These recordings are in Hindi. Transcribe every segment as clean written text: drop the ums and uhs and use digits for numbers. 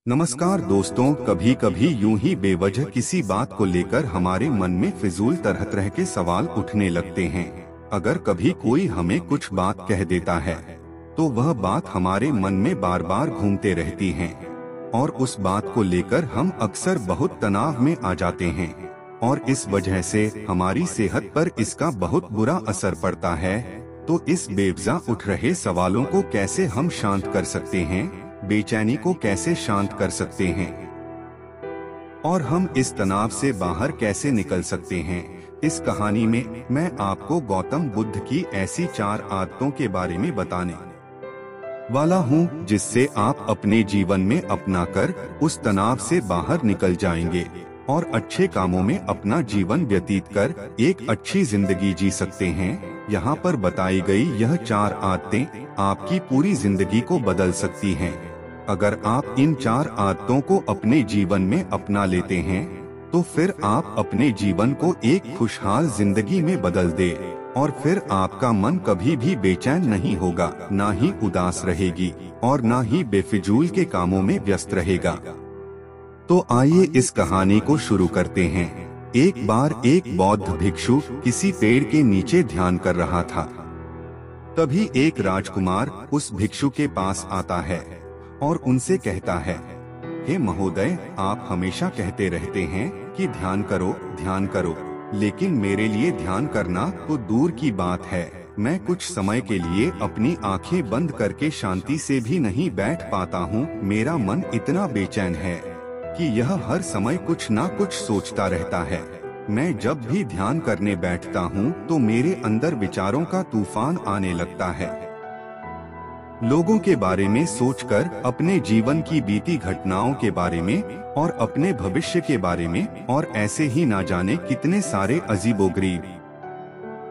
नमस्कार दोस्तों, कभी कभी यूं ही बेवजह किसी बात को लेकर हमारे मन में फिजूल तरह तरह के सवाल उठने लगते हैं। अगर कभी कोई हमें कुछ बात कह देता है तो वह बात हमारे मन में बार बार घूमते रहती है और उस बात को लेकर हम अक्सर बहुत तनाव में आ जाते हैं और इस वजह से हमारी सेहत पर इसका बहुत बुरा असर पड़ता है। तो इस बेवजह उठ रहे सवालों को कैसे हम शांत कर सकते हैं, बेचैनी को कैसे शांत कर सकते हैं और हम इस तनाव से बाहर कैसे निकल सकते हैं, इस कहानी में मैं आपको गौतम बुद्ध की ऐसी 4 आदतों के बारे में बताने वाला हूँ जिससे आप अपने जीवन में अपनाकर उस तनाव से बाहर निकल जाएंगे और अच्छे कामों में अपना जीवन व्यतीत कर एक अच्छी जिंदगी जी सकते हैं। यहाँ पर बताई गई यह 4 आदतें आपकी पूरी जिंदगी को बदल सकती हैं। अगर आप इन 4 आदतों को अपने जीवन में अपना लेते हैं तो फिर आप अपने जीवन को एक खुशहाल जिंदगी में बदल दे और फिर आपका मन कभी भी बेचैन नहीं होगा, ना ही उदास रहेगी और ना ही बेफिजूल के कामों में व्यस्त रहेगा। तो आइए इस कहानी को शुरू करते हैं। एक बार एक बौद्ध भिक्षु किसी पेड़ के नीचे ध्यान कर रहा था। तभी एक राजकुमार उस भिक्षु के पास आता है और उनसे कहता है, हे महोदय, आप हमेशा कहते रहते हैं कि ध्यान करो, लेकिन मेरे लिए ध्यान करना तो दूर की बात है। मैं कुछ समय के लिए अपनी आंखें बंद करके शांति से भी नहीं बैठ पाता हूँ। मेरा मन इतना बेचैन है कि यह हर समय कुछ ना कुछ सोचता रहता है। मैं जब भी ध्यान करने बैठता हूँ तो मेरे अंदर विचारों का तूफान आने लगता है, लोगों के बारे में सोचकर, अपने जीवन की बीती घटनाओं के बारे में और अपने भविष्य के बारे में, और ऐसे ही ना जाने कितने सारे अजीबोगरीब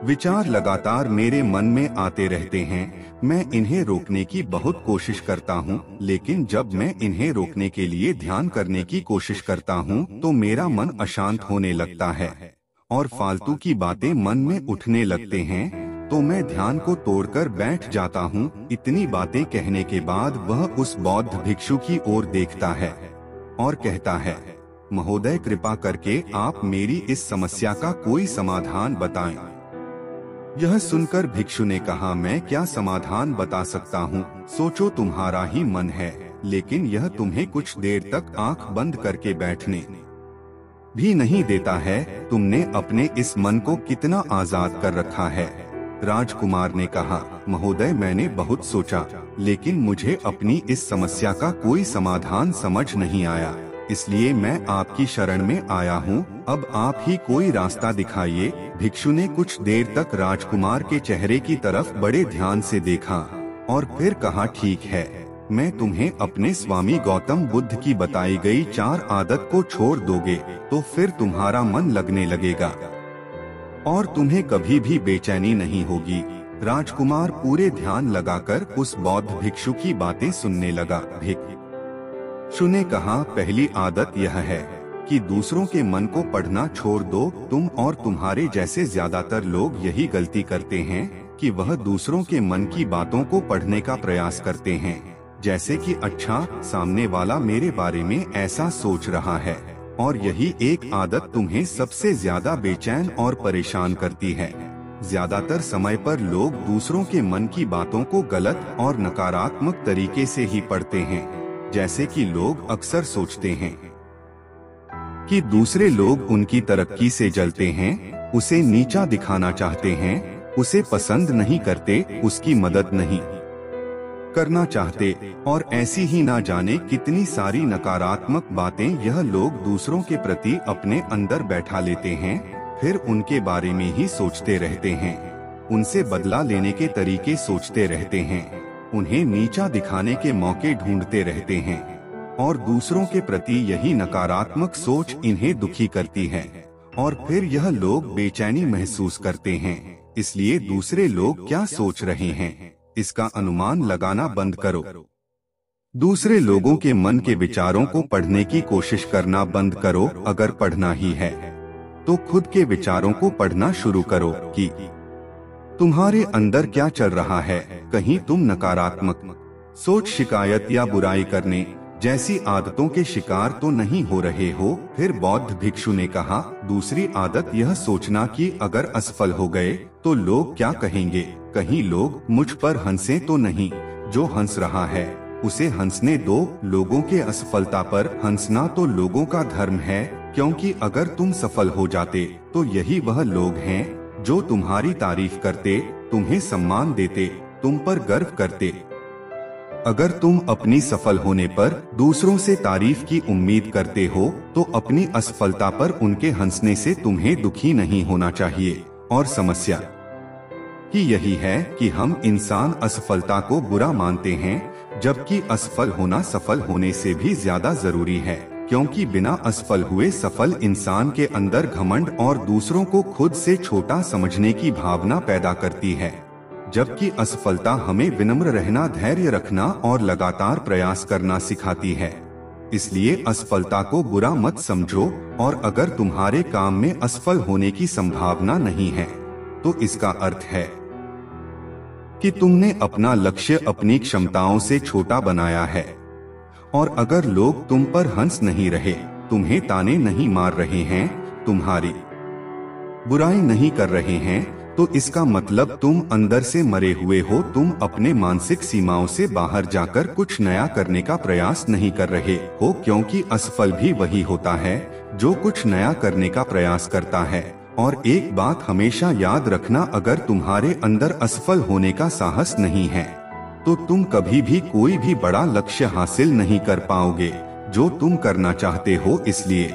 विचार लगातार मेरे मन में आते रहते हैं। मैं इन्हें रोकने की बहुत कोशिश करता हूँ, लेकिन जब मैं इन्हें रोकने के लिए ध्यान करने की कोशिश करता हूँ तो मेरा मन अशांत होने लगता है और फालतू की बातें मन में उठने लगते हैं। तो मैं ध्यान को तोड़कर बैठ जाता हूँ। इतनी बातें कहने के बाद वह उस बौद्ध भिक्षु की ओर देखता है और कहता है, महोदय, कृपा करके आप मेरी इस समस्या का कोई समाधान बताएं। यह सुनकर भिक्षु ने कहा, मैं क्या समाधान बता सकता हूँ, सोचो, तुम्हारा ही मन है, लेकिन यह तुम्हें कुछ देर तक आंख बंद करके बैठने भी नहीं देता है। तुमने अपने इस मन को कितना आजाद कर रखा है। राजकुमार ने कहा, महोदय, मैंने बहुत सोचा, लेकिन मुझे अपनी इस समस्या का कोई समाधान समझ नहीं आया, इसलिए मैं आपकी शरण में आया हूँ। अब आप ही कोई रास्ता दिखाइए। भिक्षु ने कुछ देर तक राजकुमार के चेहरे की तरफ बड़े ध्यान से देखा और फिर कहा, ठीक है, मैं तुम्हें अपने स्वामी गौतम बुद्ध की बताई गई 4 आदत को छोड़ दोगे तो फिर तुम्हारा मन लगने लगेगा और तुम्हें कभी भी बेचैनी नहीं होगी। राजकुमार पूरे ध्यान लगाकर उस बौद्ध भिक्षु की बातें सुनने लगा। भिक्षु ने कहा, पहली आदत यह है कि दूसरों के मन को पढ़ना छोड़ दो। तुम और तुम्हारे जैसे ज्यादातर लोग यही गलती करते हैं कि वह दूसरों के मन की बातों को पढ़ने का प्रयास करते हैं, जैसे कि अच्छा, सामने वाला मेरे बारे में ऐसा सोच रहा है, और यही एक आदत तुम्हें सबसे ज्यादा बेचैन और परेशान करती है। ज्यादातर समय पर लोग दूसरों के मन की बातों को गलत और नकारात्मक तरीके से ही पढ़ते हैं, जैसे कि लोग अक्सर सोचते हैं कि दूसरे लोग उनकी तरक्की से जलते हैं, उसे नीचा दिखाना चाहते हैं, उसे पसंद नहीं करते, उसकी मदद नहीं करना चाहते, और ऐसी ही ना जाने कितनी सारी नकारात्मक बातें यह लोग दूसरों के प्रति अपने अंदर बैठा लेते हैं। फिर उनके बारे में ही सोचते रहते हैं, उनसे बदला लेने के तरीके सोचते रहते हैं, उन्हें नीचा दिखाने के मौके ढूंढते रहते हैं, और दूसरों के प्रति यही नकारात्मक सोच इन्हें दुखी करती है और फिर यह लोग बेचैनी महसूस करते हैं। इसलिए दूसरे लोग क्या सोच रहे हैं, इसका अनुमान लगाना बंद करो। दूसरे लोगों के मन के विचारों को पढ़ने की कोशिश करना बंद करो। अगर पढ़ना ही है तो खुद के विचारों को पढ़ना शुरू करो कि तुम्हारे अंदर क्या चल रहा है। कहीं तुम नकारात्मक सोच, शिकायत या बुराई करने जैसी आदतों के शिकार तो नहीं हो रहे हो। फिर बौद्ध भिक्षु ने कहा, दूसरी आदत यह सोचना कि अगर असफल हो गए तो लोग क्या कहेंगे। कहीं लोग मुझ पर हंसे तो नहीं। जो हंस रहा है उसे हंसने दो। लोगों के असफलता पर हंसना तो लोगों का धर्म है, क्योंकि अगर तुम सफल हो जाते तो यही वह लोग हैं जो तुम्हारी तारीफ करते, तुम्हें सम्मान देते, तुम पर गर्व करते। अगर तुम अपनी सफल होने पर दूसरों से तारीफ की उम्मीद करते हो तो अपनी असफलता पर उनके हंसने से तुम्हें दुखी नहीं होना चाहिए। और समस्या कि यही है कि हम इंसान असफलता को बुरा मानते हैं, जबकि असफल होना सफल होने से भी ज्यादा जरूरी है, क्योंकि बिना असफल हुए सफल इंसान के अंदर घमंड और दूसरों को खुद से छोटा समझने की भावना पैदा करती है, जबकि असफलता हमें विनम्र रहना, धैर्य रखना और लगातार प्रयास करना सिखाती है। इसलिए असफलता को बुरा मत समझो, और अगर तुम्हारे काम में असफल होने की संभावना नहीं है तो इसका अर्थ है कि तुमने अपना लक्ष्य अपनी क्षमताओं से छोटा बनाया है। और अगर लोग तुम पर हंस नहीं रहे, तुम्हें ताने नहीं मार रहे हैं, तुम्हारी बुराई नहीं कर रहे हैं, तो इसका मतलब तुम अंदर से मरे हुए हो। तुम अपने मानसिक सीमाओं से बाहर जाकर कुछ नया करने का प्रयास नहीं कर रहे हो, क्योंकि असफल भी वही होता है जो कुछ नया करने का प्रयास करता है। और एक बात हमेशा याद रखना, अगर तुम्हारे अंदर असफल होने का साहस नहीं है तो तुम कभी भी कोई भी बड़ा लक्ष्य हासिल नहीं कर पाओगे जो तुम करना चाहते हो। इसलिए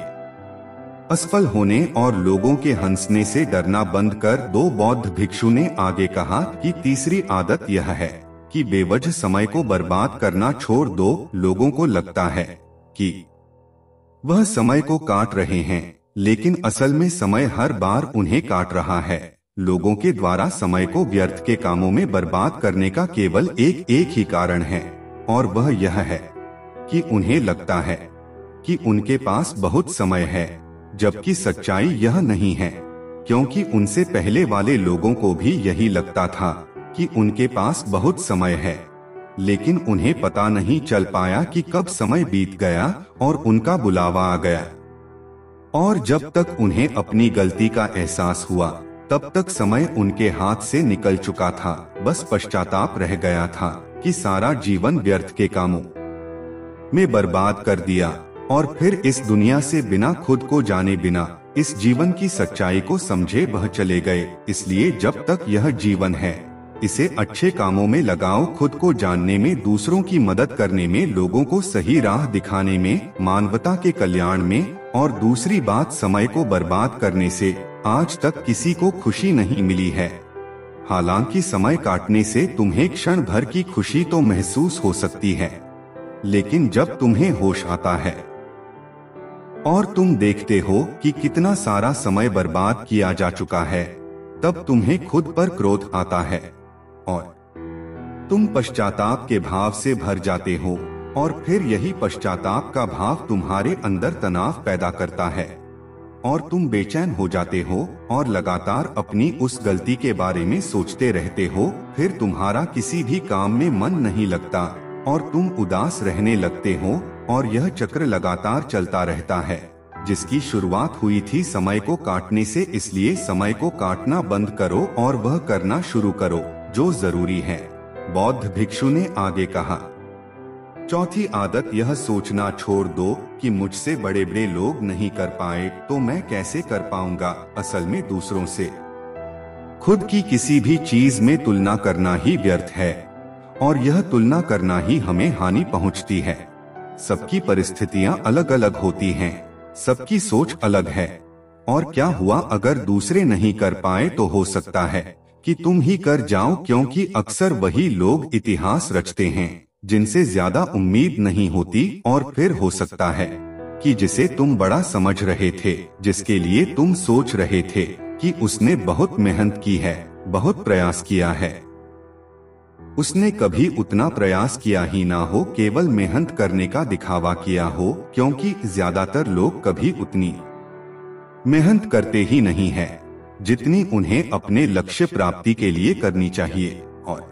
असफल होने और लोगों के हंसने से डरना बंद कर दो। बौद्ध भिक्षु ने आगे कहा कि तीसरी आदत यह है कि बेवजह समय को बर्बाद करना छोड़ दो। लोगों को लगता है कि वह समय को काट रहे हैं, लेकिन असल में समय हर बार उन्हें काट रहा है। लोगों के द्वारा समय को व्यर्थ के कामों में बर्बाद करने का केवल एक ही कारण है, और वह यह है कि उन्हें लगता है कि उनके पास बहुत समय है, जबकि सच्चाई यह नहीं है, क्योंकि उनसे पहले वाले लोगों को भी यही लगता था कि उनके पास बहुत समय है, लेकिन उन्हें पता नहीं चल पाया कि कब समय बीत गया और उनका बुलावा आ गया। और जब तक उन्हें अपनी गलती का एहसास हुआ, तब तक समय उनके हाथ से निकल चुका था। बस पश्चाताप रह गया था कि सारा जीवन व्यर्थ के कामों में बर्बाद कर दिया, और फिर इस दुनिया से बिना खुद को जाने, बिना इस जीवन की सच्चाई को समझे वह चले गए। इसलिए जब तक यह जीवन है, इसे अच्छे कामों में लगाओ, खुद को जानने में, दूसरों की मदद करने में, लोगों को सही राह दिखाने में, मानवता के कल्याण में। और दूसरी बात, समय को बर्बाद करने से आज तक किसी को खुशी नहीं मिली है। हालांकि समय काटने से तुम्हें क्षण भर की खुशी तो महसूस हो सकती है, लेकिन जब तुम्हें होश आता है और तुम देखते हो कि कितना सारा समय बर्बाद किया जा चुका है, तब तुम्हें खुद पर क्रोध आता है और तुम पश्चाताप के भाव से भर जाते हो। और फिर यही पश्चाताप का भाव तुम्हारे अंदर तनाव पैदा करता है और तुम बेचैन हो जाते हो और लगातार अपनी उस गलती के बारे में सोचते रहते हो। फिर तुम्हारा किसी भी काम में मन नहीं लगता और तुम उदास रहने लगते हो, और यह चक्र लगातार चलता रहता है, जिसकी शुरुआत हुई थी समय को काटने से। इसलिए समय को काटना बंद करो और वह करना शुरू करो जो जरूरी है। बौद्ध भिक्षु ने आगे कहा, चौथी आदत यह सोचना छोड़ दो कि मुझसे बड़े बड़े लोग नहीं कर पाए तो मैं कैसे कर पाऊंगा। असल में दूसरों से खुद की किसी भी चीज में तुलना करना ही व्यर्थ है, और यह तुलना करना ही हमें हानि पहुंचती है। सबकी परिस्थितियां अलग अलग होती हैं, सबकी सोच अलग है, और क्या हुआ अगर दूसरे नहीं कर पाए तो हो सकता है कि तुम ही कर जाओ, क्योंकि अक्सर वही लोग इतिहास रचते हैं जिनसे ज्यादा उम्मीद नहीं होती। और फिर हो सकता है कि जिसे तुम बड़ा समझ रहे थे, जिसके लिए तुम सोच रहे थे कि उसने बहुत मेहनत की है, बहुत प्रयास किया है, उसने कभी उतना प्रयास किया ही ना हो, केवल मेहनत करने का दिखावा किया हो, क्योंकि ज्यादातर लोग कभी उतनी मेहनत करते ही नहीं है जितनी उन्हें अपने लक्ष्य प्राप्ति के लिए करनी चाहिए। और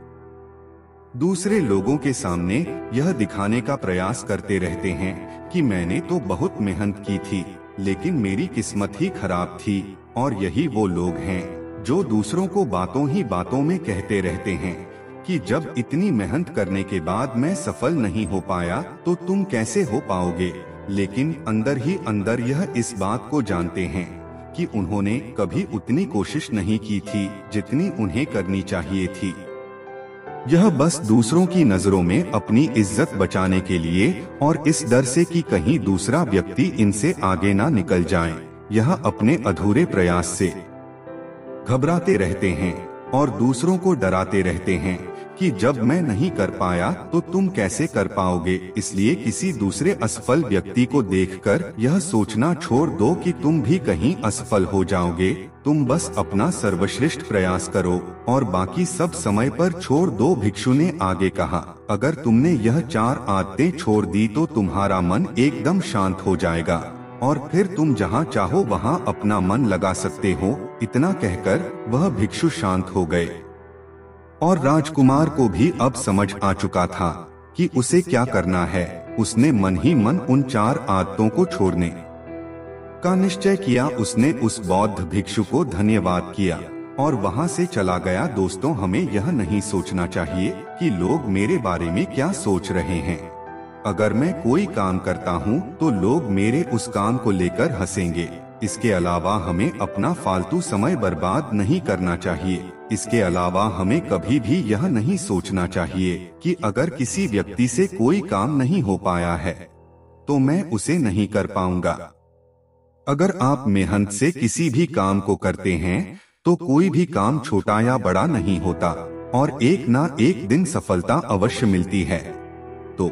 दूसरे लोगों के सामने यह दिखाने का प्रयास करते रहते हैं कि मैंने तो बहुत मेहनत की थी, लेकिन मेरी किस्मत ही खराब थी। और यही वो लोग हैं जो दूसरों को बातों ही बातों में कहते रहते हैं कि जब इतनी मेहनत करने के बाद मैं सफल नहीं हो पाया तो तुम कैसे हो पाओगे, लेकिन अंदर ही अंदर यह इस बात को जानते हैं कि उन्होंने कभी उतनी कोशिश नहीं की थी जितनी उन्हें करनी चाहिए थी। यह बस दूसरों की नजरों में अपनी इज्जत बचाने के लिए और इस डर से कि कहीं दूसरा व्यक्ति इनसे आगे ना निकल जाए, यह अपने अधूरे प्रयास से घबराते रहते हैं और दूसरों को डराते रहते हैं कि जब मैं नहीं कर पाया तो तुम कैसे कर पाओगे। इसलिए किसी दूसरे असफल व्यक्ति को देखकर यह सोचना छोड़ दो कि तुम भी कहीं असफल हो जाओगे। तुम बस अपना सर्वश्रेष्ठ प्रयास करो और बाकी सब समय पर छोड़ दो। भिक्षु ने आगे कहा, अगर तुमने यह 4 आदतें छोड़ दी तो तुम्हारा मन एकदम शांत हो जाएगा और फिर तुम जहाँ चाहो वहाँ अपना मन लगा सकते हो। इतना कहकर वह भिक्षु शांत हो गए और राजकुमार को भी अब समझ आ चुका था कि उसे क्या करना है। उसने मन ही मन उन 4 आदतों को छोड़ने का निश्चय किया। उसने उस बौद्ध भिक्षु को धन्यवाद किया और वहां से चला गया। दोस्तों, हमें यह नहीं सोचना चाहिए कि लोग मेरे बारे में क्या सोच रहे हैं। अगर मैं कोई काम करता हूं तो लोग मेरे उस काम को लेकर हंसेंगे। इसके अलावा हमें अपना फालतू समय बर्बाद नहीं करना चाहिए। इसके अलावा हमें कभी भी यह नहीं सोचना चाहिए कि अगर किसी व्यक्ति से कोई काम नहीं हो पाया है तो मैं उसे नहीं कर पाऊंगा। अगर आप मेहनत से किसी भी काम को करते हैं तो कोई भी काम छोटा या बड़ा नहीं होता और एक ना एक दिन सफलता अवश्य मिलती है। तो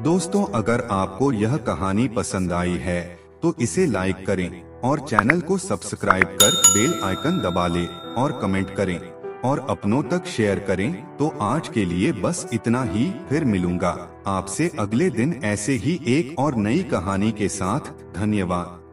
दोस्तों, अगर आपको यह कहानी पसंद आई है तो इसे लाइक करें और चैनल को सब्सक्राइब कर बेल आइकन दबा लें और कमेंट करें और अपनों तक शेयर करें। तो आज के लिए बस इतना ही। फिर मिलूंगा आपसे अगले दिन ऐसे ही एक और नई कहानी के साथ। धन्यवाद।